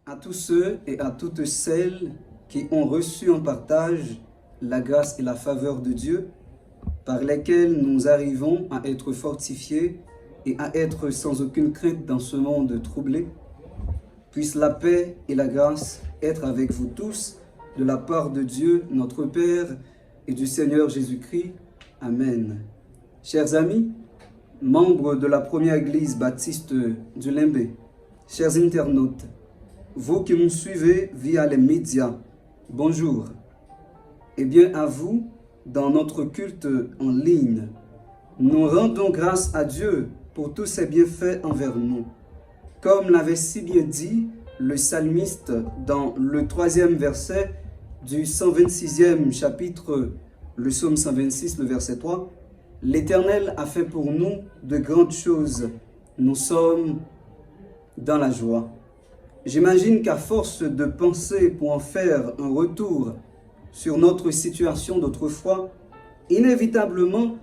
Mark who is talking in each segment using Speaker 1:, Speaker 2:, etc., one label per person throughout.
Speaker 1: à tous ceux et à toutes celles qui ont reçu en partage la grâce et la faveur de Dieu, par lesquelles nous arrivons à être fortifiés et à être sans aucune crainte dans ce monde troublé. Puisse la paix et la grâce être avec vous tous, de la part de Dieu, notre Père, et du Seigneur Jésus-Christ. Amen. Chers amis, membres de la première église baptiste du Limbé, chers internautes, vous qui nous suivez via les médias, bonjour. Et bien à vous, dans notre culte en ligne, nous rendons grâce à Dieu pour tous ses bienfaits envers nous. Comme l'avait si bien dit le psalmiste dans le 3e verset du 126e chapitre, le psaume 126, le verset 3, « L'Éternel a fait pour nous de grandes choses, nous sommes dans la joie. » J'imagine qu'à force de penser pour en faire un retour sur notre situation d'autrefois, inévitablement,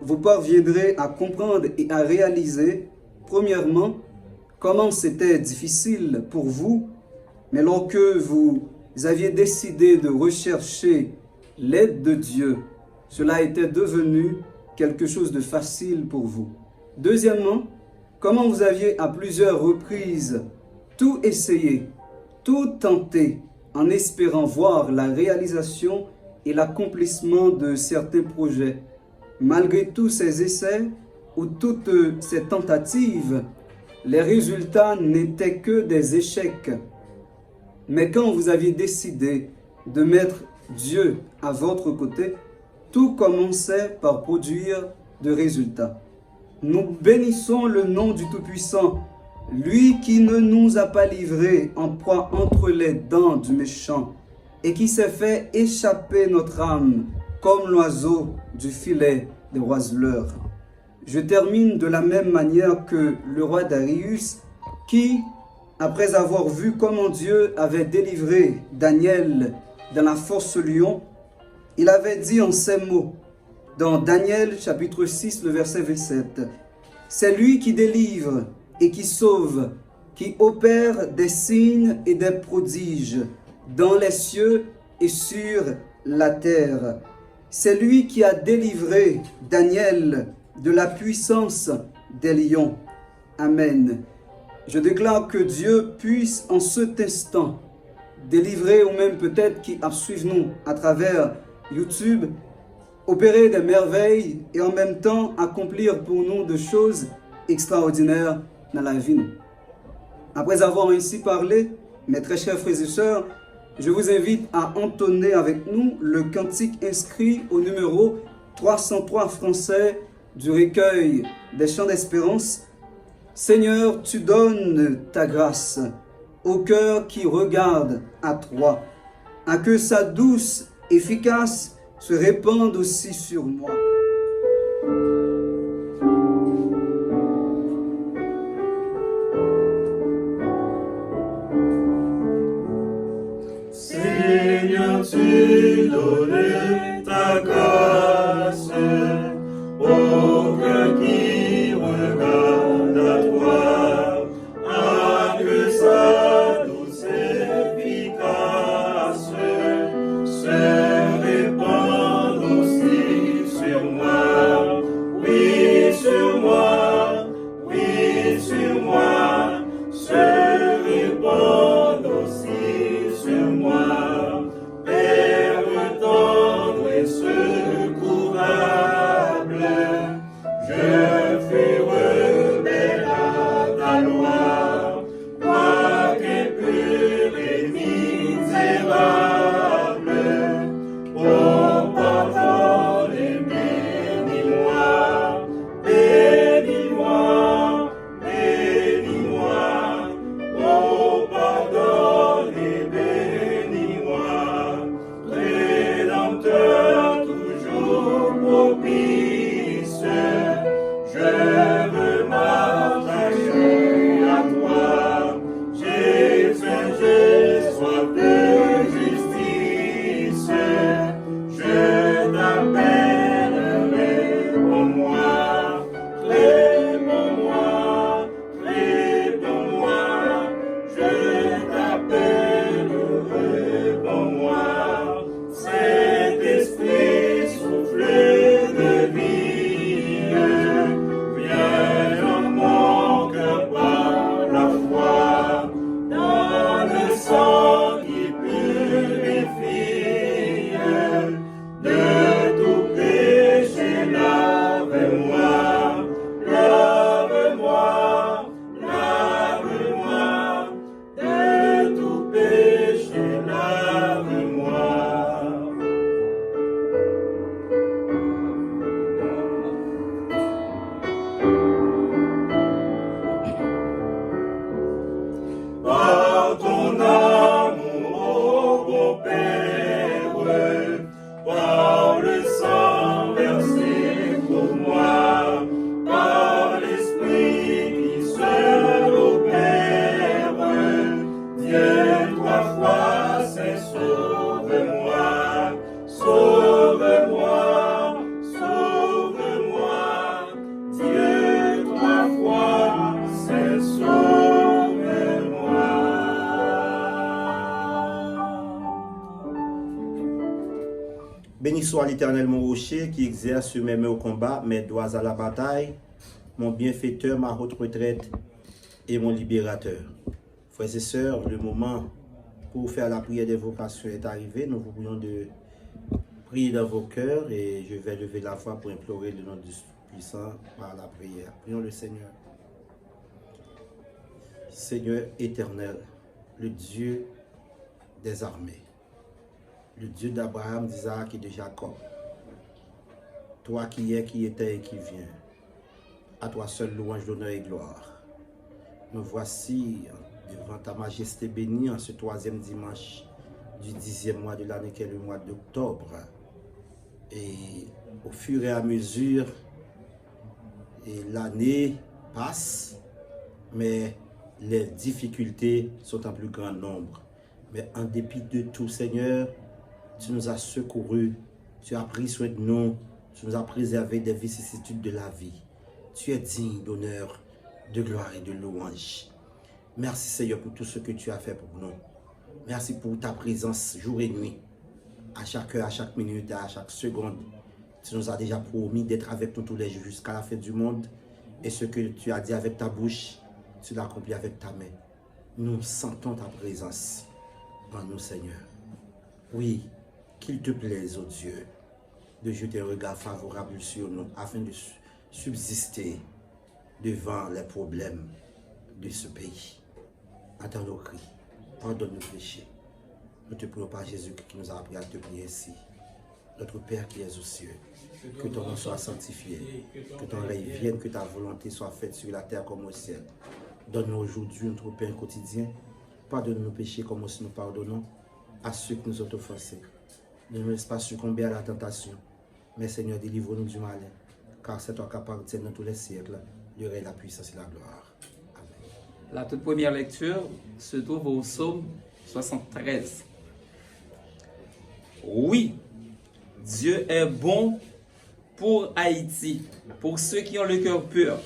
Speaker 1: vous parviendrez à comprendre et à réaliser, premièrement, comment c'était difficile pour vous, mais lorsque vous aviez décidé de rechercher l'aide de Dieu, cela était devenu quelque chose de facile pour vous. Deuxièmement, comment vous aviez à plusieurs reprises tout essayé, tout tenté, en espérant voir la réalisation et l'accomplissement de certains projets. Malgré tous ces essais ou toutes ces tentatives, les résultats n'étaient que des échecs. Mais quand vous aviez décidé de mettre Dieu à votre côté, tout commençait par produire de résultats. Nous bénissons le nom du Tout-Puissant, lui qui ne nous a pas livrés en proie entre les dents du méchant et qui s'est fait échapper notre âme comme l'oiseau du filet des oiseleurs. Je termine de la même manière que le roi Darius qui, après avoir vu comment Dieu avait délivré Daniel dans la fosse lion, il avait dit en ces mots, dans Daniel chapitre 6, le verset 27, « C'est lui qui délivre et qui sauve, qui opère des signes et des prodiges dans les cieux et sur la terre. C'est lui qui a délivré Daniel de la puissance des lions. » Amen. Je déclare que Dieu puisse en cet instant délivrer, ou même peut-être qui suivent nous à travers YouTube, opérer des merveilles et en même temps accomplir pour nous de choses extraordinaires dans la vie. Après avoir ainsi parlé, mes très chers frères et sœurs, je vous invite à entonner avec nous le cantique inscrit au numéro 303 français du recueil des chants d'espérance. Seigneur, tu donnes ta grâce au cœur qui regarde à toi, à que sa douce efficace se répande aussi sur moi.
Speaker 2: Seigneur, tu donnes ta grâce au cœur qui regarde à toi, à que sa douce efficace se répande aussi sur moi. Oui, sur moi, oui, sur moi, se répande aussi sur moi. Père tendre et se
Speaker 3: Béni soit l'Éternel, mon rocher, qui exerce mes mains au combat, mes doigts à la bataille, mon bienfaiteur, ma haute retraite et mon libérateur. Frères et sœurs, le moment pour faire la prière des vocations est arrivé. Nous vous prions de prier dans vos cœurs et je vais lever la voix pour implorer le nom du puissant par la prière. Prions le Seigneur. Seigneur éternel, le Dieu des armées, le Dieu d'Abraham, d'Isaac et de Jacob, toi qui es, qui étais et qui viens, à toi seul louange, d'honneur et gloire. Nous voici devant ta majesté bénie en ce 3e dimanche du 10e mois de l'année qui est le mois d'octobre. Et au fur et à mesure, l'année passe, mais les difficultés sont en plus grand nombre. Mais en dépit de tout, Seigneur, tu nous as secourus, tu as pris soin de nous, tu nous as préservé des vicissitudes de la vie. Tu es digne d'honneur, de gloire et de louange. Merci Seigneur pour tout ce que tu as fait pour nous. Merci pour ta présence jour et nuit, à chaque heure, à chaque minute, à chaque seconde. Tu nous as déjà promis d'être avec nous tous les jours jusqu'à la fin du monde. Et ce que tu as dit avec ta bouche, tu l'as accompli avec ta main. Nous sentons ta présence en nous, Seigneur. Oui, qu'il te plaise, oh Dieu, de jeter un regard favorable sur nous afin de subsister devant les problèmes de ce pays. Attends nos cris, pardonne nos péchés. Nous te prions par Jésus qui nous a appris à te prier ainsi. Notre Père qui es aux cieux, que ton nom soit sanctifié, que ton règne vienne, que ta volonté soit faite sur la terre comme au ciel. Donne-nous aujourd'hui notre pain quotidien. Pardonne nos péchés comme aussi nous pardonnons à ceux qui nous ont offensés. Ne nous laisse pas succomber à la tentation, mais Seigneur, délivre-nous du mal, car c'est toi qui appartiens dans tous les siècles, le règne, la puissance et la gloire. Amen.
Speaker 4: La toute première lecture se trouve au psaume 73. Oui, Dieu est bon pour Haïti, pour ceux qui ont le cœur pur.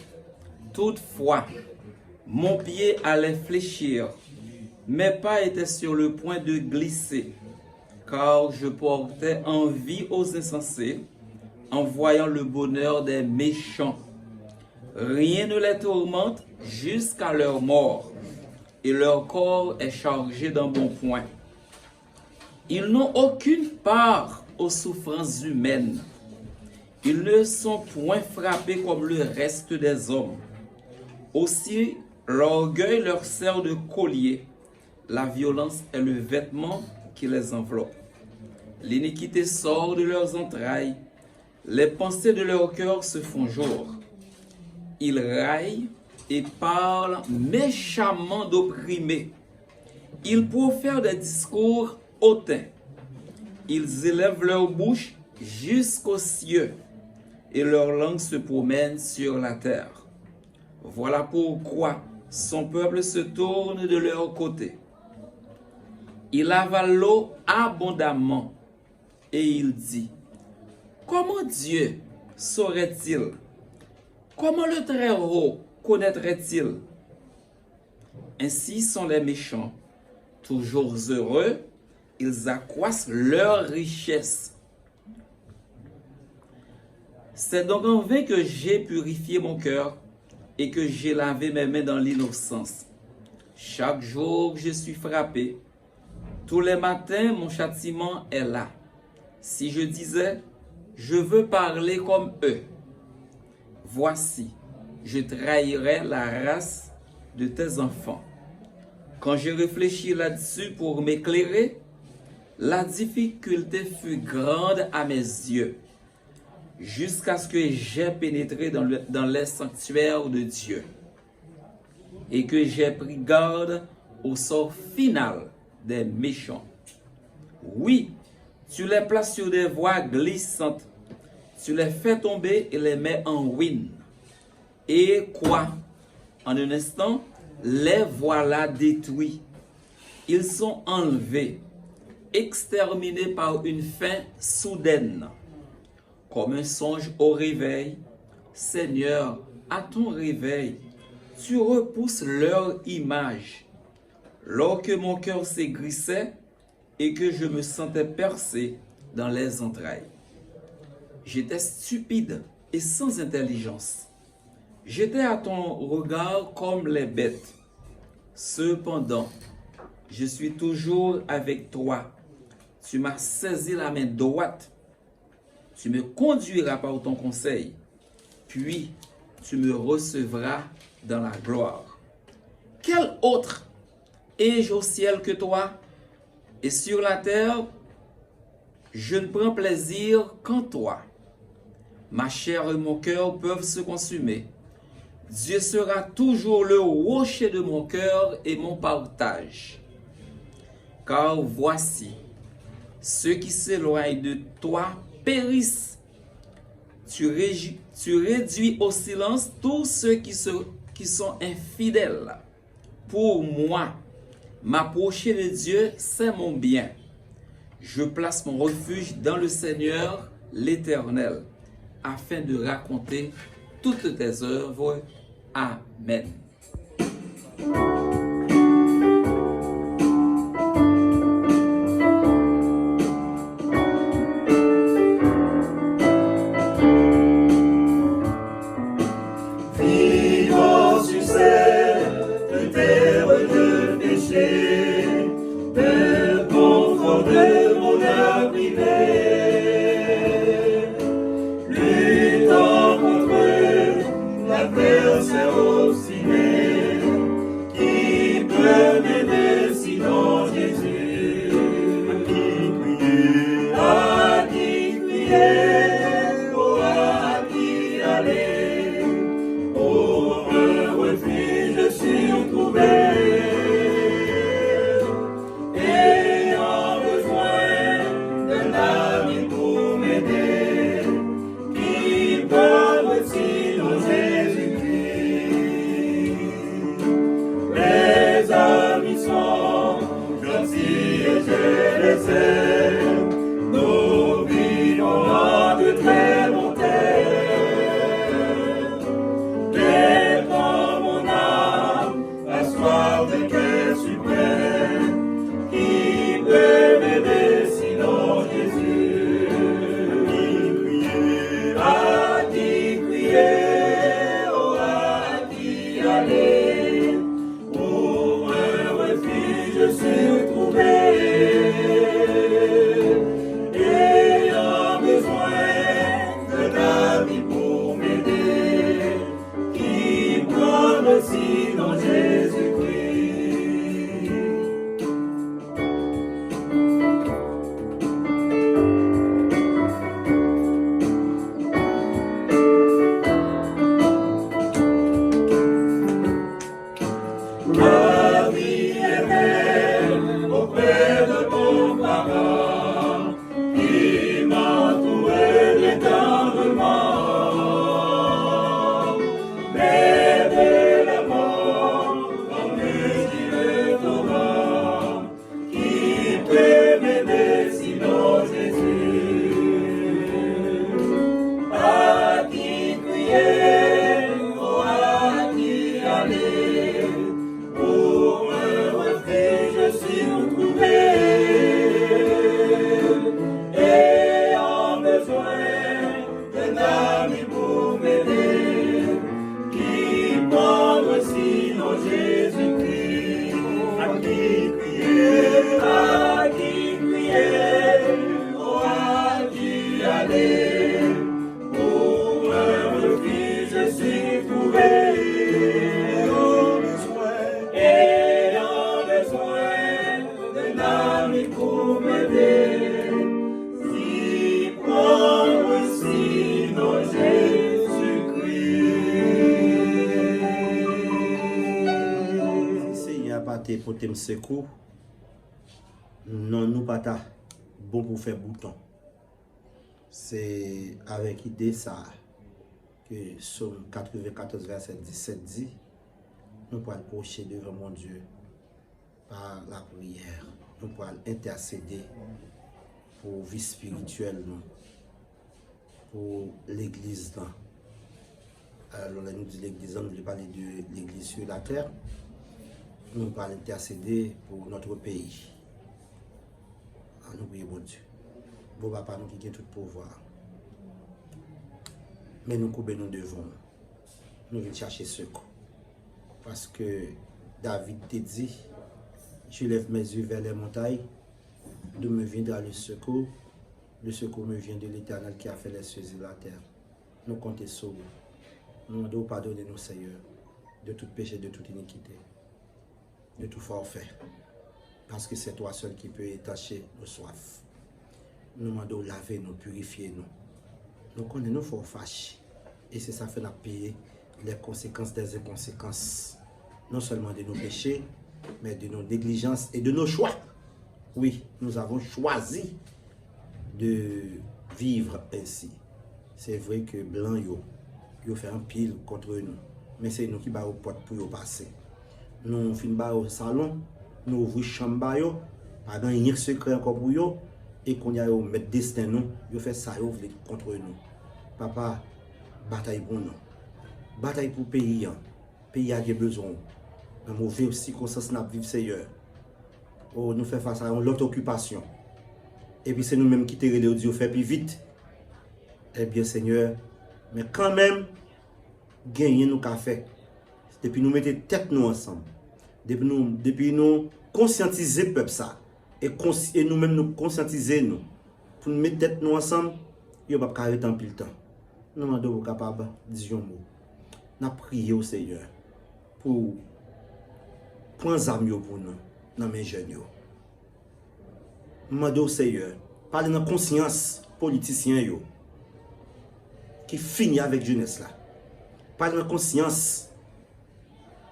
Speaker 4: Toutefois, mon pied allait fléchir, mes pas étaient sur le point de glisser, car je portais envie aux insensés en voyant le bonheur des méchants. Rien ne les tourmente jusqu'à leur mort, et leur corps est chargé d'embonpoint. Ils n'ont aucune part aux souffrances humaines. Ils ne sont point frappés comme le reste des hommes. Aussi, l'orgueil leur sert de collier. La violence est le vêtement qui les enveloppe. L'iniquité sort de leurs entrailles. Les pensées de leur cœur se font jour. Ils raillent et parlent méchamment d'opprimés. Ils profèrent des discours hautains. Ils élèvent leur bouche jusqu'aux cieux et leur langue se promène sur la terre. Voilà pourquoi son peuple se tourne de leur côté. Il avale l'eau abondamment et il dit: comment Dieu saurait-il? Comment le Très-Haut connaîtrait-il? Ainsi sont les méchants, toujours heureux, ils accroissent leur richesse. C'est donc en vain que j'ai purifié mon cœur et que j'ai lavé mes mains dans l'innocence. Chaque jour, je suis frappé. Tous les matins, mon châtiment est là. Si je disais, je veux parler comme eux, voici, je trahirais la race de tes enfants. Quand je réfléchis là-dessus pour m'éclairer, la difficulté fut grande à mes yeux, jusqu'à ce que j'ai pénétré dans les sanctuaires de Dieu et que j'ai pris garde au sort final des méchants. Oui, tu les places sur des voies glissantes, tu les fais tomber et les mets en ruine. Et quoi? En un instant, les voilà détruits. Ils sont enlevés, exterminés par une fin soudaine. Comme un songe au réveil, Seigneur, à ton réveil, tu repousses leur image. Lorsque mon cœur s'aigrissait et que je me sentais percé, dans les entrailles. J'étais stupide et sans intelligence. J'étais à ton regard comme les bêtes. Cependant, je suis toujours avec toi. Tu m'as saisi la main droite. Tu me conduiras par ton conseil. Puis, tu me recevras dans la gloire. Quel autre ai-je au ciel que toi? Et sur la terre, je ne prends plaisir qu'en toi. Ma chair et mon cœur peuvent se consumer. Dieu sera toujours le rocher de mon cœur et mon partage. Car voici, ceux qui s'éloignent de toi périssent. Tu réduis au silence tous ceux qui sont infidèles. Pour moi, m'approcher de Dieu, c'est mon bien. Je place mon refuge dans le Seigneur, l'Éternel, afin de raconter toutes tes œuvres. Amen.
Speaker 2: Vivant sur cette terre de péché, de confort de mon âme privée, luttant contre l'adversaire obstiné, qui peut m'aider sinon Jésus? À qui crier, oh, à qui aller? Pour un refuge je suis trouvé, ayant besoin d'un ami pour m'aider, qui parle sinon Jésus-Christ. Les amis sont gentils et je les aime, nous vivons dans de très bons termes. Mais quand mon âme a soif de cœur suprême, qui peut m'aider sinon Jésus? À qui crier, oh, à qui aller? Pour un refuge je suis trouvé, ayant besoin d'un ami pour m'aider, qui prend sinon Jésus-Christ. Ma vie est belle auprès de mon parent, qui m'a entouré d'éternellement. Mais de la mort, en plus le torrent, qui peut m'aider sinon Jésus? À qui crier, oh, à qui aller? Pour un refuge je suis trouvé, ayant besoin d'un ami pour m'aider, qui prendre sinon Jésus-Christ. À qui crier, oh, à qui aller? Pour un refuge je suis trouvé, ayant besoin d'un ami pour m'aider, si prendre sinon Jésus-Christ.
Speaker 3: Seigneur, pas te pour te secours. Non, nous pas ta bon pour faire bouton. C'est avec idée ça que Psaume 94, verset 17 dit, nous pouvons approcher devant mon Dieu par la prière. Nous pouvons intercéder pour vie spirituelle, nous, pour l'église. Alors, là, nous dit l'église, nous voulons parler de l'église sur la terre. Nous pouvons intercéder pour notre pays. Nous prions, bon Dieu. Bon papa, nous qui avons tout pouvoir. Mais nous coupons nous devons. Nous venons chercher secours. Parce que David te dit, je lève mes yeux vers les montagnes, d'où me viendra le secours. Le secours me vient de l'Éternel qui a fait les cieux et la terre. Nous comptons sur vous. Nous devons pardonner nos Seigneur de tout péché, de toute iniquité, de tout forfait. Parce que c'est toi seul qui peux étancher nos soifs. Nous demandons laver nous, purifier nous. Nous connaissons nos forts fâchés. Et c'est ça fait nous payer les conséquences des inconséquences. Non seulement de nos péchés, mais de nos négligences et de nos choix. Oui, nous avons choisi de vivre ainsi. C'est vrai que blanc yo fait un pile contre nous, mais c'est nous qui bat aux portes pour y passer. Nous finissons au salon, nous ouvrons chambre yo, pas dans rien secret encore pour yo, et qu'on y a au mettre destin nous, yo fait ça yo contre nous. Papa, bataille pour nous. Bataille pour le pays. Pays a besoin. Dans mauvais circonstances n'a vivre Seigneur. Oh, nous faisons face à l'autre occupation. Et puis c'est nous-mêmes qui tirons les audios fait plus vite. Eh bien Seigneur, mais quand même, gagner nous qu'a fait. Depuis nous mettons tête nous ensemble. Depuis nous conscientiser le peuple ça. Et nous-mêmes nous conscientiser nous. Pour nous mettre tête nous ensemble, il n'y a pas de temps plus le temps. Nous demandons capable de dire un mot. Nous prions au Seigneur pour prendre les amis pour nous dans mes jeunes. Nous demandons au Seigneur, parler dans la conscience politicien qui finit avec jeunesse là. Parler dans la conscience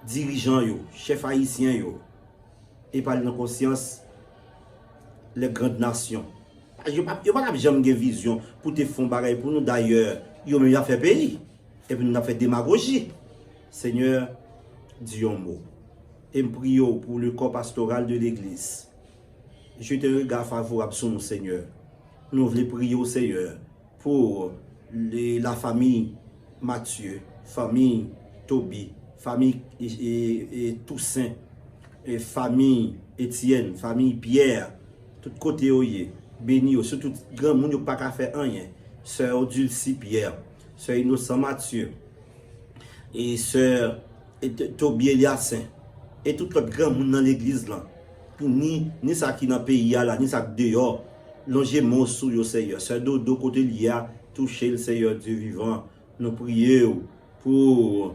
Speaker 3: dirigeants, chefs haïtiens, et parler dans la conscience les grandes nations. Je ne peux pas jamais vision pour te faire bagaille pour nous d'ailleurs. Yo même a fait pays. Et puis nous avons fait démagogie. Seigneur, dis un mot. Et me prie pour le corps pastoral de l'église. Je te regarde favorable sur nous, Seigneur. Nous voulons prier au Seigneur pour la famille Mathieu, famille Toby, famille Toussaint, et famille Étienne, famille Pierre, tout côté oye, béni, surtout grand monde qui n'a pas fait rien. Sœur Dulcie Pierre, sœur Innocent Mathieu, et sœur Toby Eliassin, et tout le grand monde dans l'église là. Ni ça qui dans le pays là, ni ça dehors, longer mon sous le Seigneur. Sœur Dodo côté liya, toucher le Seigneur Dieu vivant. Nous prions pour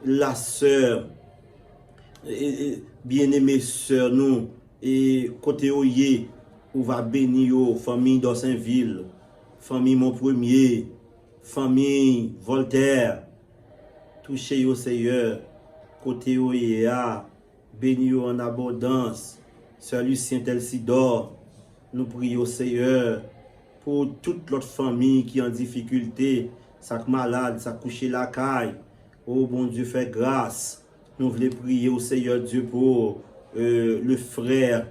Speaker 3: la sœur, bien-aimée sœur nous, et côté oye, où va bénir famille d'Orsainville, famille Mon Premier, famille Voltaire, touchez au Seigneur, côté Oyea, béni en abondance, Sœur Lucien Telsidor, nous prions au Seigneur pour toute l'autre famille qui est en difficulté, ça malade, ça couché la caille, oh bon Dieu fait grâce, nous voulons prier au Seigneur Dieu pour le frère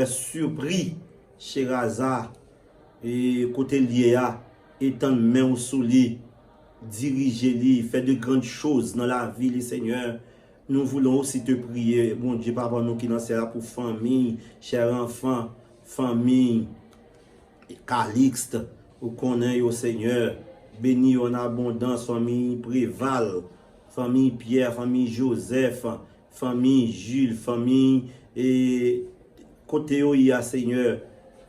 Speaker 3: surpris, Cheraza, et côté Liéa, étant main sous lui, dirigez-lui, fait de grandes choses dans la vie, le Seigneur. Nous voulons aussi te prier, mon Dieu, papa, nous qui nous là pour famille, chers enfants, famille, Calixte, ou connaît au Seigneur, béni en abondance, famille Préval, famille Pierre, famille Joseph, famille Jules, famille et côté où il y a Seigneur,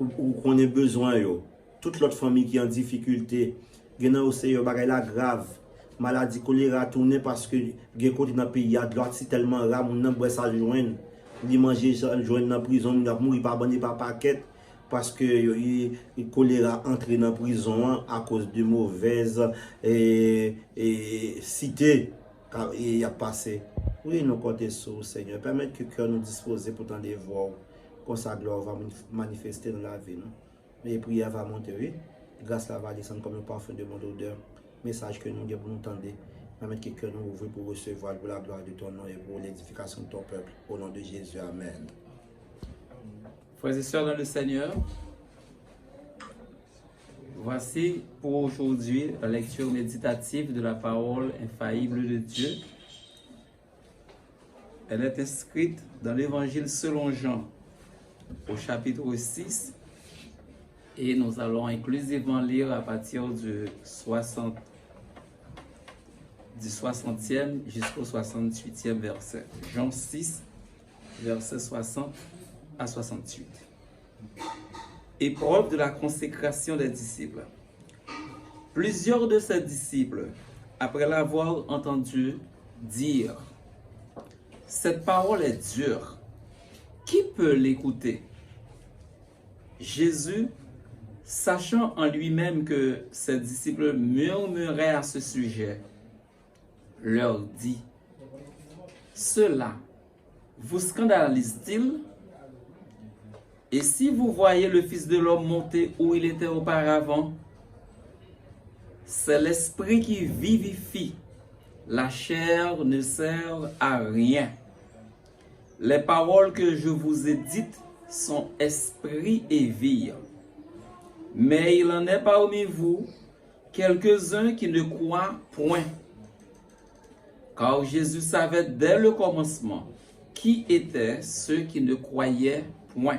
Speaker 3: où qu'on ait besoin, toute l'autre famille qui est en difficulté, il y a au Seigneur, bagay la grave, maladie choléra tourner parce que il y a côté dans le pays, il y a de l'autre si tellement rare, on n'a pas ça joindre, il manger joindre dans la prison, il a mourir par bande par paquet parce que le choléra entre dans la prison à cause de mauvaises cités il a passé. Oui, nous comptons sur le Seigneur. Permettre que le cœur nous dispose pour tant de voir quand sa gloire va manifester dans la vie. Mais prière va monter, oui. Grâce à la va descendre comme un parfum de mon odeur. Message que nous avons pour nous entendre. Permettre que le cœur nous ouvre pour recevoir pour la gloire de ton nom et pour l'édification de ton peuple. Au nom de Jésus, amen.
Speaker 4: Frères et sœurs dans le Seigneur, voici pour aujourd'hui la lecture méditative de la parole infaillible de Dieu. Elle est inscrite dans l'Évangile selon Jean, au chapitre 6, Et nous allons inclusivement lire à partir du 60e jusqu'au 68e verset. Jean 6, verset 60 à 68. Épreuve de la consécration des disciples. Plusieurs de ses disciples, après l'avoir entendu dire « Cette parole est dure, qui peut l'écouter ?» Jésus, sachant en lui-même que ses disciples murmuraient à ce sujet, leur dit « Cela vous scandalise-t-il? Et si vous voyez le Fils de l'homme monter où il était auparavant, c'est l'esprit qui vivifie, la chair ne sert à rien. Les paroles que je vous ai dites sont esprit et vie. Mais il en est parmi vous quelques-uns qui ne croient point. Car Jésus savait dès le commencement qui étaient ceux qui ne croyaient point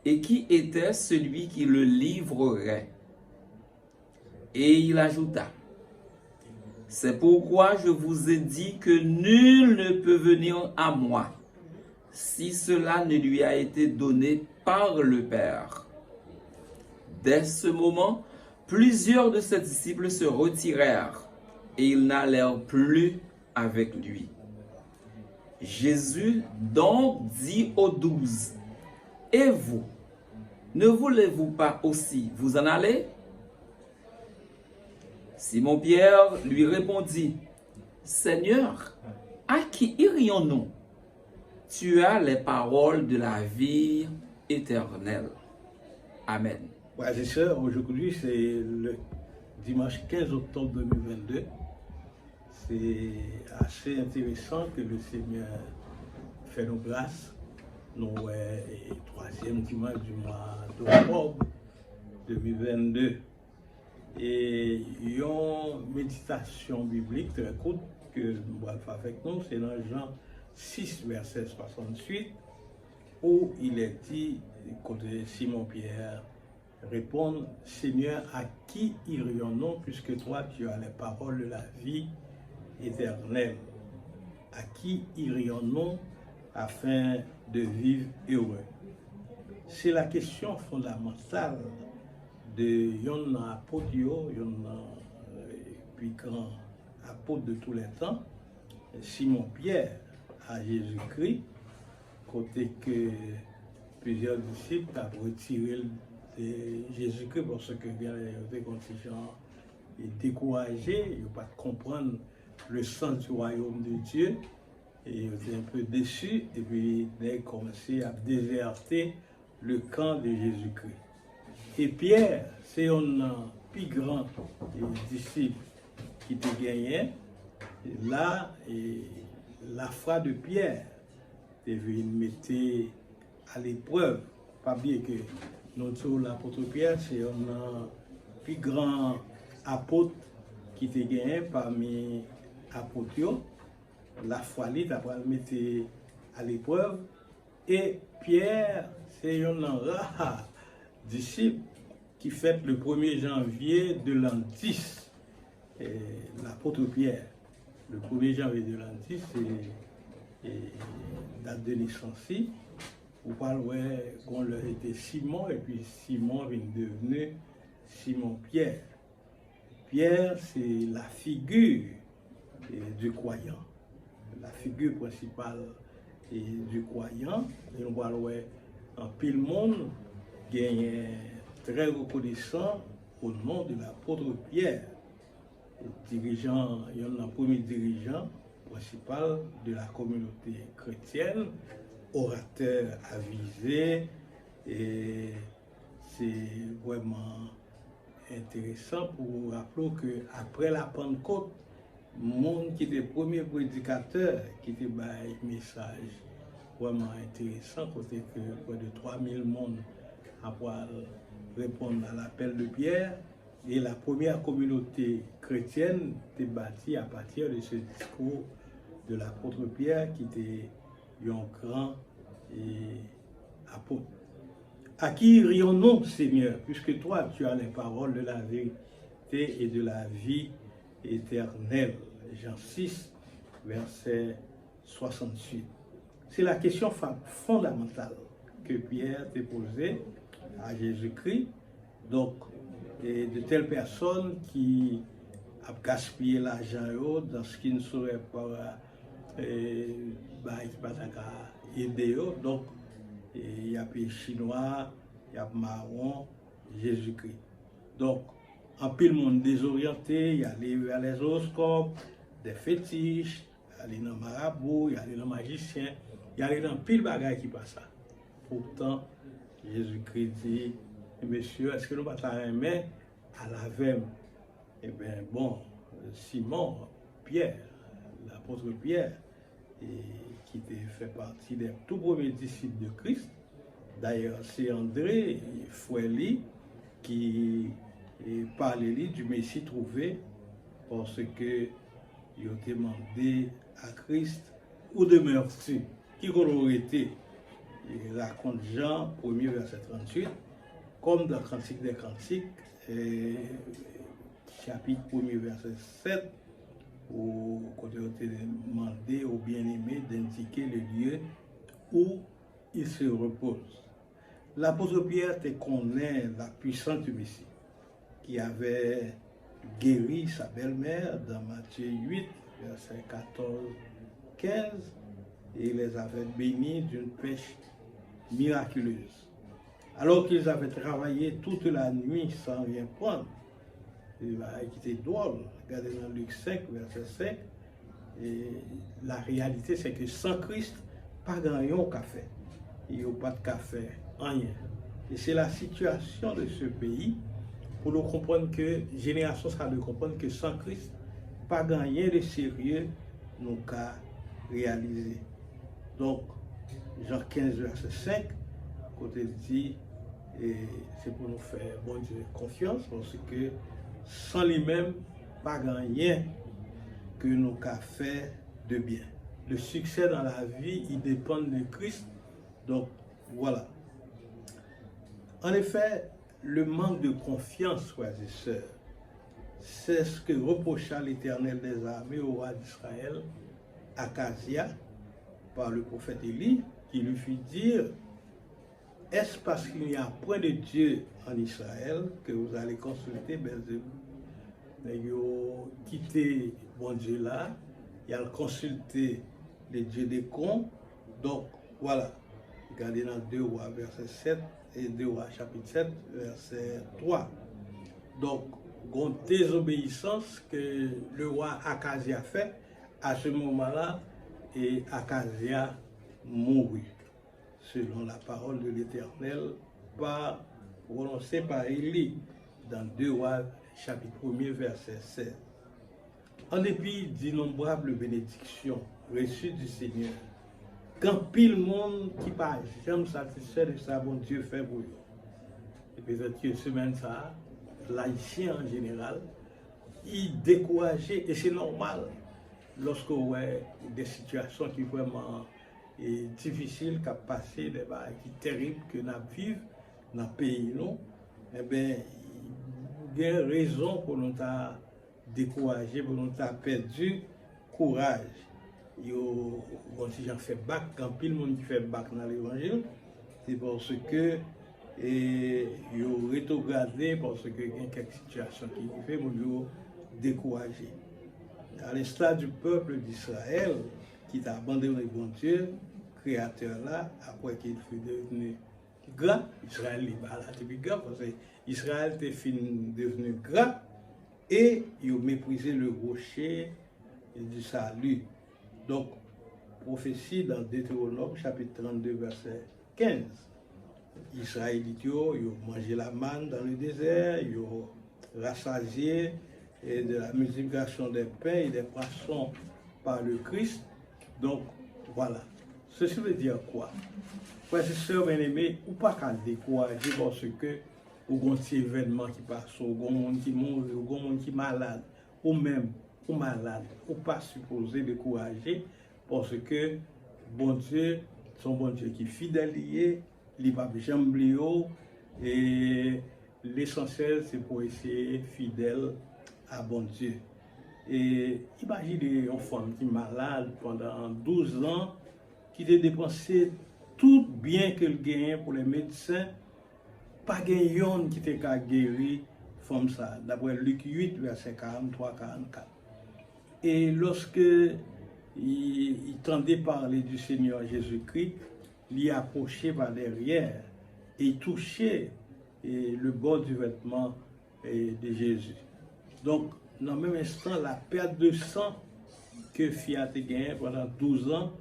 Speaker 4: et qui était celui qui le livrerait. Et il ajouta, « C'est pourquoi je vous ai dit que nul ne peut venir à moi si cela ne lui a été donné par le Père. » Dès ce moment, plusieurs de ses disciples se retirèrent et ils n'allèrent plus avec lui. Jésus donc dit aux 12, « Et vous, ne voulez-vous pas aussi vous en aller? » Simon-Pierre lui répondit, « Seigneur, à qui irions-nous? Tu as les paroles de la vie éternelle. » Amen.
Speaker 5: Frères et sœurs, aujourd'hui c'est le dimanche 15 octobre 2022. C'est assez intéressant que le Seigneur fait nos grâces. Nous troisième dimanche du mois d'octobre 2022. Et une méditation biblique très courte que nous allons faire avec nous, c'est dans Jean 6, verset 68, où il est dit, côté Simon-Pierre répond, « Seigneur, à qui irions-nous puisque toi tu as les paroles de la vie éternelle? À qui irions-nous afin de vivre heureux? » C'est la question fondamentale de yon apôtre, yon plus grand apôtre de tous les temps, Simon-Pierre à Jésus-Christ, côté que plusieurs disciples ont retiré de Jésus-Christ parce que bien les contingents est découragé, ils n'ont pas comprendre le sens du royaume de Dieu et ils étaient un peu déçus et puis ils ont commencé à déserter le camp de Jésus-Christ. Et Pierre, c'est un plus grand disciple qui te gagnait. Là, la foi de Pierre devait mettre à l'épreuve. Pas bien que notre l'apôtre Pierre, c'est un plus grand apôtre qui te gagné parmi apôtres. La foi lui t'a mettre à l'épreuve. Et Pierre, c'est un rare disciple qui fête le 1er janvier de l'an 10, l'apôtre Pierre. Le 1er janvier de l'an 10, c'est date de naissance. Vous parlez qu'on leur était Simon, et puis Simon est devenu Simon-Pierre. Pierre, c'est la figure du croyant, la figure principale du croyant. Et on voit en pile monde gagne très reconnaissant au nom de l'apôtre Pierre, dirigeant, il y a un premier dirigeant principal de la communauté chrétienne, orateur avisé, et c'est vraiment intéressant pour vous rappeler qu'après la Pentecôte, le monde qui était premier prédicateur, qui était un message vraiment intéressant, côté que près de 3000 monde après répondre à l'appel de Pierre, et la première communauté chrétienne était bâtie à partir de ce discours de l'apôtre Pierre qui était un grand apôtre. À qui irions-nous, Seigneur, puisque toi, tu as les paroles de la vérité et de la vie éternelle. Jean 6, verset 68. C'est la question fondamentale que Pierre t'a posée à Jésus-Christ. Donc, et de telles personnes qui ont gaspillé l'argent dans ce qui ne serait pas aider. Donc, il y a des Chinois, il y a marron, Jésus-Christ. Donc, en pile monde désorienté, il y a les horoscopes, des fétiches, il y a les marabouts, il y a les magiciens, il y a les pile bagaille qui passe ça. Pourtant, Jésus-Christ dit, monsieur, est-ce que nous ne pouvons aimer à la veine? Eh bien, bon, Simon, Pierre, l'apôtre Pierre, qui fait partie des tout premiers disciples de Christ. D'ailleurs, c'est André Foueli qui parlait du Messie trouvé parce que il a demandé à Christ où demeures-tu? Qui aurait été? Il raconte Jean 1er verset 38, comme dans Cantique des Cantiques, chapitre 1er verset 7, où il a demandé au bien-aimé d'indiquer le lieu où il se repose. L'apôtre Pierre te connaît la puissance du Messie, qui avait guéri sa belle-mère dans Matthieu 8, verset 14-15, et il les avait bénis d'une pêche miraculeuse. Alors qu'ils avaient travaillé toute la nuit sans rien prendre, qui était drôle, regardez dans Luc 5, verset 5, et la réalité c'est que sans Christ, pas grand café. Il n'y a pas de café, rien. Et c'est la situation de ce pays pour nous comprendre que, génération, ça de comprendre que sans Christ, pas rien de sérieux nous qu'à réaliser. Donc, Jean 15, verset 5, côté dit, et c'est pour nous faire bon Dieu confiance, parce que sans lui-même, pas rien que nous qu'à faire de bien. Le succès dans la vie, il dépend de Christ. Donc, voilà. En effet, le manque de confiance, frères et sœurs, c'est ce que reprocha l'Éternel des armées au roi d'Israël, Akazia, par le prophète Élie, qui lui fit dire, est-ce parce qu'il n'y a point de Dieu en Israël que vous allez consulter Belzébuth? Vous quittez bon Dieu là, il a consulté les dieux des cons. Donc, voilà. Regardez dans 2 Rois, verset 7, et 2 Rois, chapitre 7, verset 3. Donc, une désobéissance que le roi Akazia fait, à ce moment-là, et Akazia mourut, selon la parole de l'Éternel, prononcée par Élie, dans 2 Rois, chapitre 1er, verset 16. En dépit d'innombrables bénédictions reçues du Seigneur, quand pile monde qui pas jamais satisfait de ça, bon Dieu fait pour eux. Et peut-être que semaine ça, l'haïtien en général, il découragé, et c'est normal, lorsque vous avez des situations qui sont vraiment difficiles, qui passent, des choses qui terribles que nous vivons dans le pays, non? Eh bien, il y a raison pour nous décourager, pour nous perdu courage. Si j'en fais bac, quand pile le monde qui fait bac dans l'évangile, c'est parce que ils ont rétrogradé, parce qu'il y a quelques situations qui fait nous décourager. À l'instar du peuple d'Israël, qui a abandonné bon Dieu, créateur là, après qu'il fut devenu gras, Israël est gras, parce que Israël était devenu gras, et il a méprisé le rocher du salut. Donc, prophétie dans Deutéronome, chapitre 32, verset 15. Israélites, ils ont mangé la manne dans le désert, ils ont rassasié de la multiplication des pains et des poissons par le Christ. Donc, voilà. Ceci veut dire quoi? Frères et sœurs bien-aimés, ou pas qu'à décourager parce que ou un petit événement qui passe, ou un monde qui mourut, ou un monde qui est malade, ou même ou malade, ou pas supposé décourager parce que bon Dieu, son bon Dieu qui est fidèle, li pa jamais oublié et l'essentiel c'est pour essayer fidèle à bon Dieu. Et imaginez une femme qui est malade pendant 12 ans, qui a dépensé tout bien qu'elle gagne pour les médecins, pas gagnant qui t'a guéri femme ça, d'après Luc 8, verset 43-44. Et lorsque il tendait parler du Seigneur Jésus-Christ, il approchait par derrière et touchait le bord du vêtement de Jésus. Donc, dans le même instant, la perte de sang que Fiat a gagné pendant 12 ans,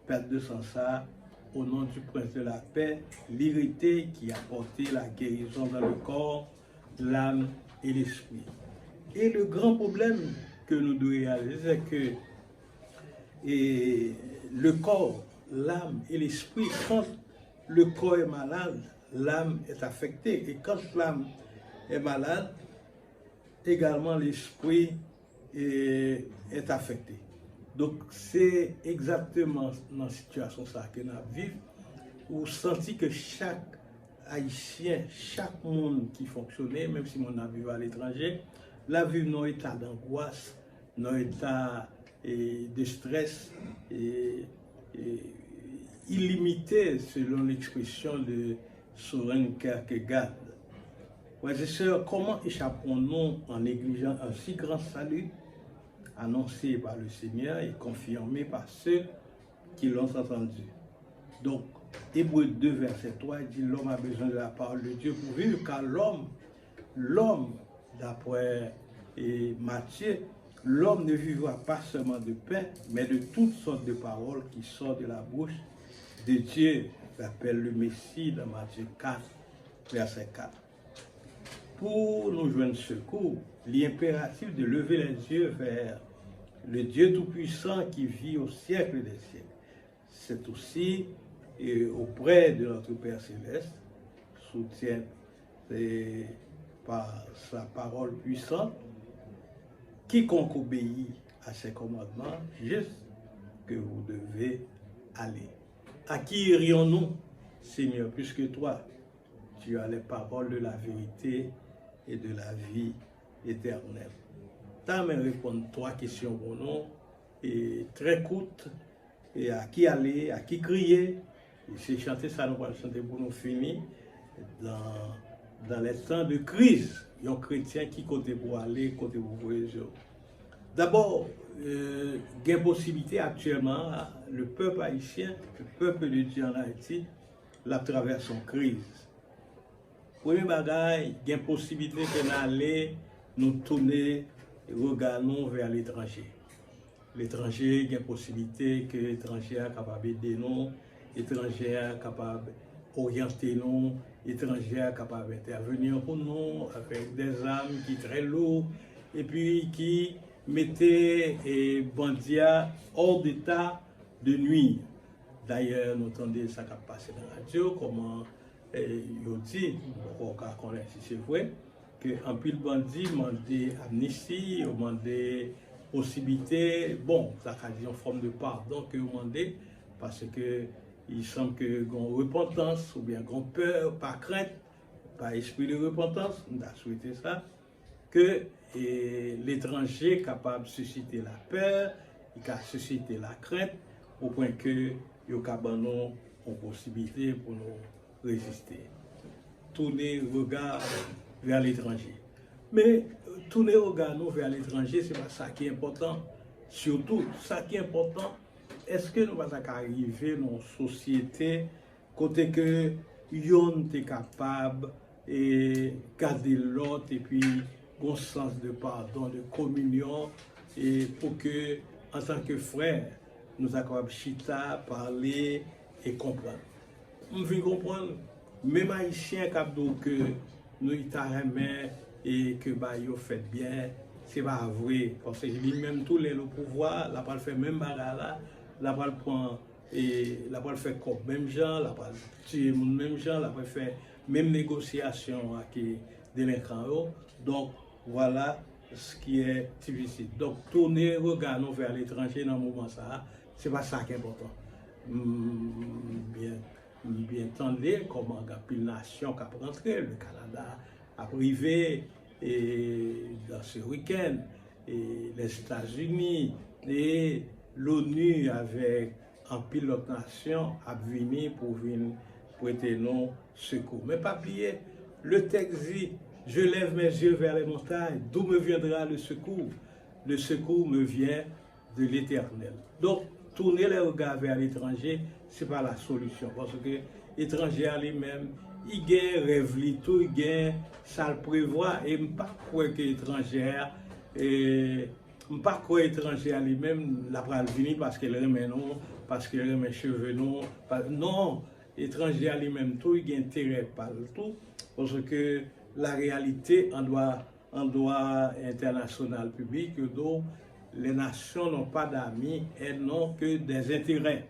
Speaker 5: perte de sang ça, au nom du Prince de la paix, l'irrité qui a porté la guérison dans le corps, l'âme et l'esprit. Et le grand problème que nous devons réaliser, c'est que le corps, l'âme et l'esprit, quand le corps est malade, l'âme est affectée. Et quand l'âme est malade, également l'esprit est affecté. Donc c'est exactement dans cette situation ça que nous vivons, où senti que chaque Haïtien, chaque monde qui fonctionnait, même si on a vécu à l'étranger, la vie dans un état d'angoisse, dans un état de stress illimité selon l'expression de Søren Kierkegaard. Frères et sœurs, comment échappons-nous en négligeant un si grand salut annoncé par le Seigneur et confirmé par ceux qui l'ont entendu? Donc, Hébreux 2, verset 3, dit l'homme a besoin de la parole de Dieu pour vivre, car l'homme, d'après Matthieu, l'homme ne vivra pas seulement de pain, mais de toutes sortes de paroles qui sortent de la bouche de Dieu, l'appelle le Messie dans Matthieu 4, verset 4. Pour nous joindre secours, l'impératif de lever les yeux vers le Dieu Tout-Puissant qui vit au siècle des siècles. C'est aussi auprès de notre Père Céleste, soutien par sa parole puissante, quiconque obéit à ses commandements, juste que vous devez aller. À qui irions-nous, Seigneur, puisque toi, tu as les paroles de la vérité et de la vie éternelle? T'as me répondre 3 questions pour nous, et très courtes, et à qui aller, à qui crier. Et c'est chanter ça, nous allons chanter pour nous finir dans les temps de crise. Il y a un chrétien qui côté pour aller, côté pour voyager. D'abord, il y a une possibilité actuellement, le peuple haïtien, le peuple de Dieu en Haïti, la traverse une crise. Premier bagage, il y a une possibilité de aller nous tourner et regarder vers l'étranger. L'étranger, il y a une possibilité que l'étranger est capable d'aider nous, l'étranger est capable d'orienter nous, l'étranger est capable d'intervenir pour nous avec des armes qui sont très lourdes et puis qui mettaient les bandits hors d'état de nuit. D'ailleurs, nous entendons ça qui a passé dans la radio, comment ils dit, on connaît si c'est vrai, qu'un pile bandit demandé amnistie, demandé possibilité, bon, ça a dit en forme de pardon que demandé, parce que il semble que une repentance, ou bien une peur, pas crainte, pas esprit de repentance, on a souhaité ça, que l'étranger est capable de susciter la peur, il a suscité la crainte, au point que il y a une possibilité pour nous résister. Tourner le regard vers l'étranger. Mais tourner le regard vers l'étranger, ce n'est pas ça qui est important. Surtout, ça qui est important, est-ce que nous allons arriver dans une société côté que yon est capable de garder l'autre et puis un sens de pardon, de communion, et pour que, en tant que frères, nous allons chita, parler et comprendre. On veut comprendre, même Haïtien qui dit que nous sommes et que nous fait bien, c'est pas vrai. Parce que lui-même, tous les pouvoirs, la pas fait même bagarre, la pas prendre et la pas fait comme même gens, la pas tuer même gens, la pas fait même négociation avec les délinquants. Donc voilà ce qui est difficile. Donc tourner regard vers l'étranger dans le moment ça, c'est pas ça qui est important. Bien entendez comment la nation qui a rentré, le Canada a privé et dans ce week-end, et les États-Unis et l'ONU avec un pilote nation a venu pour venir prêter nos secours. Mais pas oublier, le texte dit, je lève mes yeux vers les montagnes, d'où me viendra le secours? Le secours me vient de l'Éternel. Donc, tourner les regards vers l'étranger, ce n'est pas la solution. Parce que l'étranger à lui-même, il gagne rêve, tout, il gagne, ça le prévoit. Et je ne pas croire que l'étranger, pas croire étranger à lui-même, la pral venir parce qu'elle remet non, parce qu'elle remet cheveux non. Non, l'étranger à lui-même, tout, il gagne intérêt par le tout. Parce que la réalité, en droit international public, donc, les nations n'ont pas d'amis, elles n'ont que des intérêts.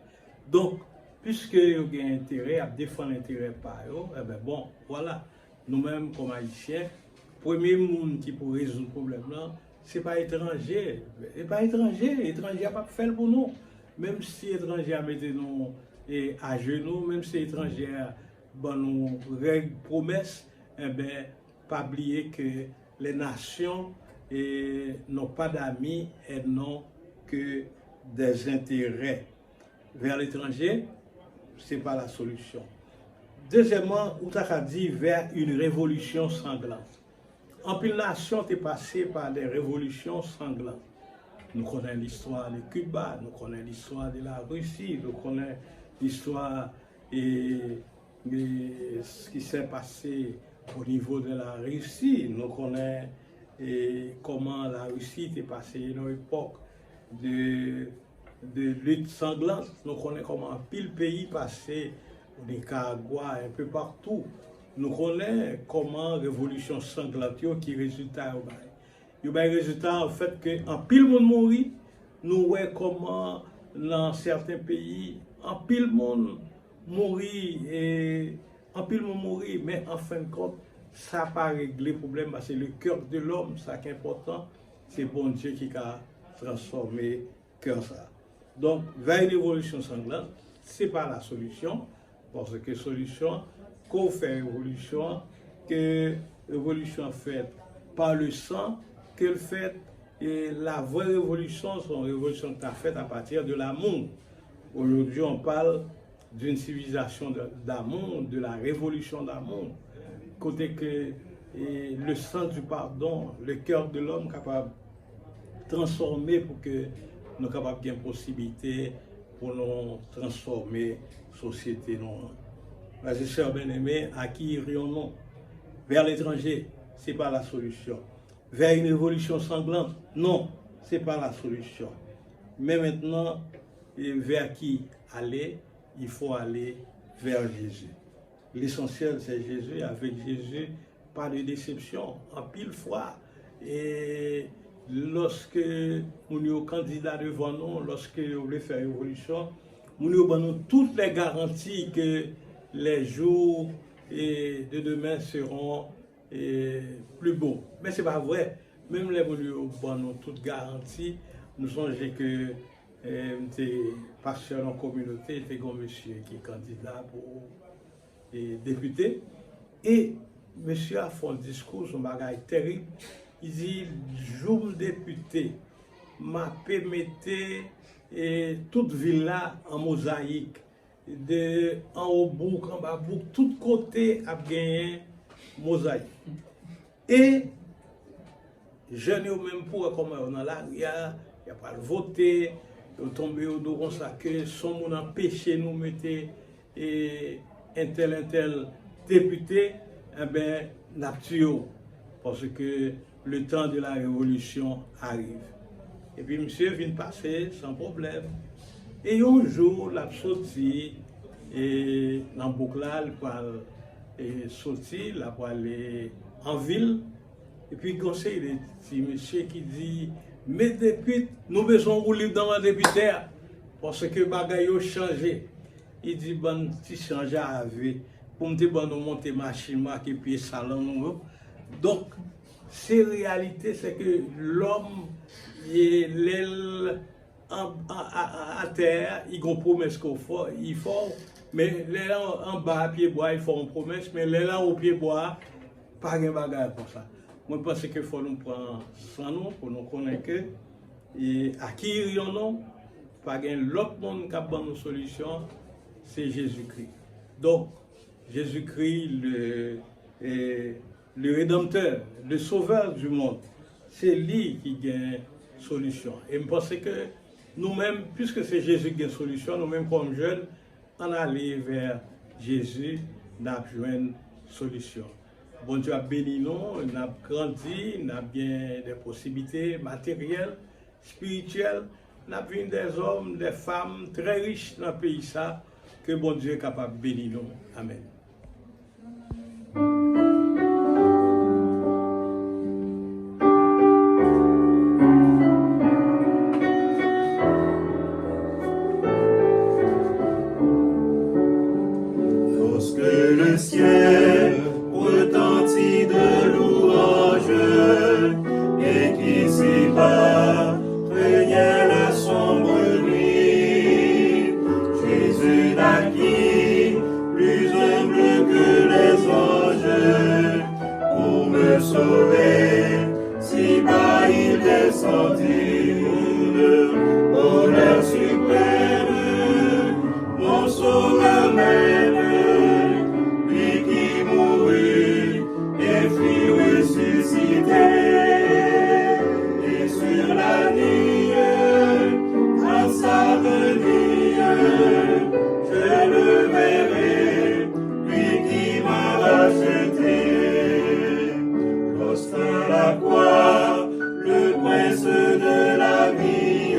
Speaker 5: Donc, puisque ils ont intérêt à défendre l'intérêt par eux, eh bien bon, voilà. Nous-mêmes, comme Haïtiens, le premier monde qui peut résoudre le problème là, ce n'est pas étranger. Ce n'est pas étranger. L'étranger n'a pas fait pour nous. Même si l'étranger a mis nous à genoux, même si l'étranger a nous règles, promesses, eh bien, pas oublier que les nations n'ont pas d'amis, elles n'ont que des intérêts. Vers l'étranger, ce n'est pas la solution. Deuxièmement, on a dit vers une révolution sanglante. En plus, la nation est passée par des révolutions sanglantes. Nous connaissons l'histoire de Cuba, nous connaissons l'histoire de la Russie, nous connaissons l'histoire et ce qui s'est passé au niveau de la Russie. Nous connaissons comment la Russie est passée une époque de lutte sanglante. Nous connaissons comment pile pays passé au Nicaragua, un peu partout. Nous connaissons comment révolution sanglante qui résultat au résultat en fait que en pile monde mourit. Nous voyons comment dans certains pays en pile monde mourit et en pile monde mourit, mais en fin de compte ça n'a pas réglé le problème parce que le cœur de l'homme, ça qui est important, c'est bon Dieu qui a transformé le cœur ça. Donc, vers une évolution sanglante, ce n'est pas la solution, parce que solution, qu'on fait évolution, que l'évolution faite par le sang, que le fait, et la vraie révolution, c'est une révolution qui a faite à partir de l'amour. Aujourd'hui, on parle d'une civilisation d'amour, de la révolution d'amour. Côté que le sens du pardon, le cœur de l'homme capable de transformer pour que nous sommes capables de possibilité pour nous transformer la société. Mes chers bien-aimés, à qui irions-nous? Vers l'étranger, ce n'est pas la solution. Vers une révolution sanglante, non, ce n'est pas la solution. Mais maintenant, vers qui aller? Il faut aller vers Jésus. L'essentiel, c'est Jésus. Avec Jésus, pas de déception. En pile fois, et lorsque nous sommes candidats devant nous, lorsque nous voulons faire évolution, nous avons toutes les garanties que les jours de demain seront plus beaux. Mais ce n'est pas vrai. Même les nous avons toutes garanties. Nous songeons que pasteur dans la communauté, c'est un monsieur qui est candidat pour député. Et monsieur a fait un discours, un bagage terrible. Il dit, jour député, m'a permetté toute ville là en mosaïque, de en haut bouc, en bas bouc, tout côté a gagné mosaïque. Et je n'ai même pas comment on a là, il n'y a pas voté, on tombe au dos comme ça que son monde empêché nous mettre un tel député, eh bien, n'a parce que le temps de la révolution arrive. Et puis, monsieur vient passer sans problème. Et un jour, la sortie, et dans le bouclage, il sorti, il pour aller en ville. Et puis, il conseille le petit monsieur qui dit, mes députés, nous besoin de rouler dans la députée, parce que les bagages ont changé. Il dit, bon, si change avec, pour me dire, bon, nous monter machine, et puis salon. Donc, c'est réalité, c'est que l'homme, l'aile à terre, il a une promesse qu'il faut Mais les là en bas, pied bois, ils font une promesse, mais les là au pied bois, pas de bagarre pour ça. Moi, je pense qu'il faut nous prendre soin nous pour nous connaître que, et à qui ils ont, pas de l'autre monde qui a une solution, c'est Jésus-Christ. Donc, Jésus-Christ, le Rédempteur, le Sauveur du monde, c'est lui qui gagne solution. Et je pense que nous-mêmes, puisque c'est Jésus qui a une solution, nous-mêmes comme jeunes, on allait vers Jésus, nous avons une solution. Bon Dieu a béni nous, nous avons grandi, nous avons bien des possibilités matérielles, spirituelles, nous avons vu des hommes, des femmes très riches dans le pays ça, que bon Dieu est capable de bénir nous. Amen.
Speaker 2: Lorsque le ciel retentit de louanges et qu'ici-bas régnait la sombre nuit, Jésus naquit, plus humble que les anges, pour me sauver, si bas il descendit, honneur suprême, mon sauveur même, lui qui mourut et fut ressuscité, et sur la nuit, à sa venue, je le verrai, lui qui m'a racheté. Lorsque la croix, le prince de la vie,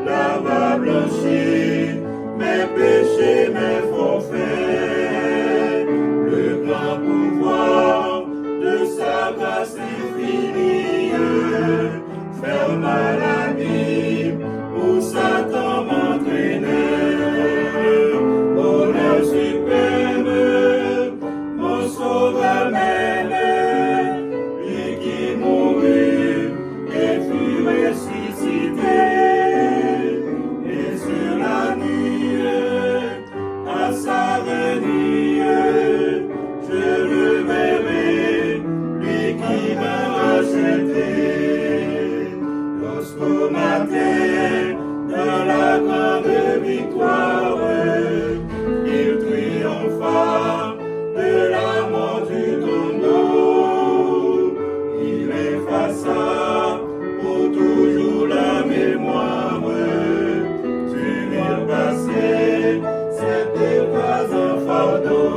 Speaker 2: là-bas blanchi mes péchés, mes forfaits, le grand pouvoir de sa grâce infinie ferma l'abîme où Satan m'entraînait. Honneur suprême, mon sauveur même, lui qui mourut et fut ressuscité, et sur la nuit, à sa venue, je le verrai, lui qui m'a racheté. Lorsqu'au matin, dans la grande victoire, il triompha de la mort du tombeau, il effaça pour toujours la mémoire du vil passé, c'était pas un fardeau.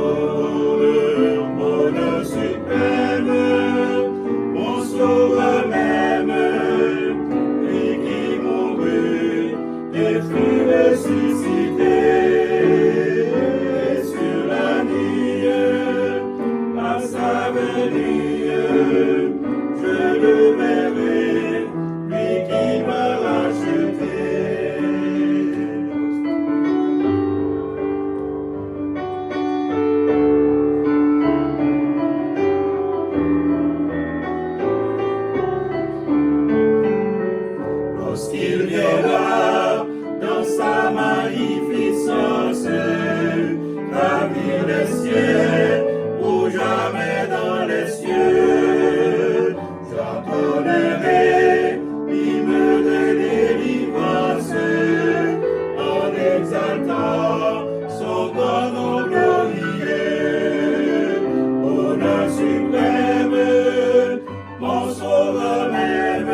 Speaker 2: Honneur suprême, mon sauveur même, lui qui mourut et fut ressuscité, et sur la nuit, à sa venue, je le verrai, lui qui m'a racheté. Lorsqu'il viendra dans sa magnificence, gravir les cieux ou jamais dans les cieux, j'entendrai l'hymne de délivrance en exaltant son grand nom glorieux. Honneur suprême, mon sauveur même,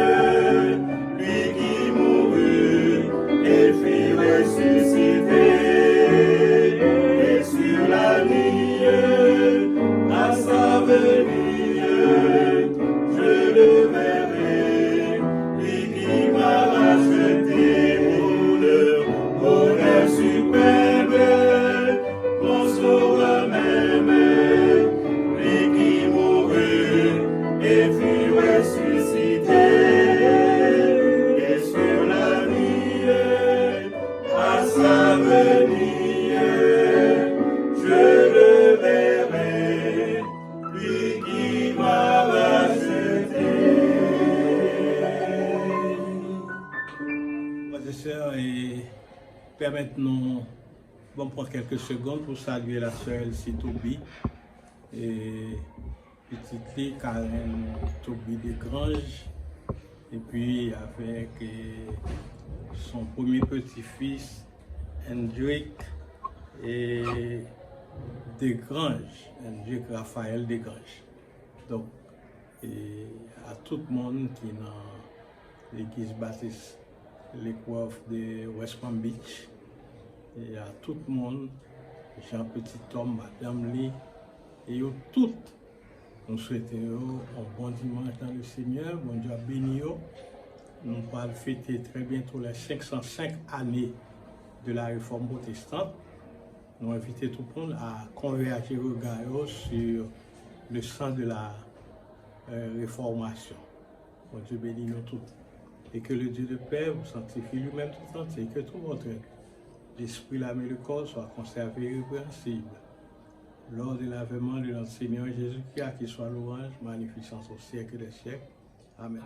Speaker 2: lui qui mourut et fut ressuscité, et sur la nuit, à sa venue, je le verrai, lui qui m'a racheté. Honneur suprême, mon sauveur même, lui qui mourut et fut ressuscité, et sur la nuit, à sa venue, je le verrai, lui qui m'a racheté.
Speaker 5: Frères et sœurs, et permettez-nous Bon, on prend quelques secondes pour saluer la sœur Elsie Toby et petite Karen Toby Desgranges. Et puis avec son premier petit-fils, Hendrik et Desgranges, Hendrik Raphaël Desgranges. Donc, et à tout le monde qui est dans l'église baptiste, l'école de West Palm Beach, et à tout le monde, Jean Petit Homme, Madame Lee, et eux toutes, nous souhaitons un bon dimanche dans le Seigneur, bon Dieu béni. Nous allons fêter très bientôt les 505 années de la réforme protestante. Nous invitons tout le monde à converger le regard sur le sang de la réformation. Bon Dieu bénit nous tous. Et que le Dieu de paix vous sanctifie lui-même tout entier, que tout votre l'esprit, l'âme et le corps soient conservés irrépréhensibles. Lors de l'avènement de notre Seigneur Jésus-Christ, à qui soit louange, magnificence au siècle des siècles. Amen.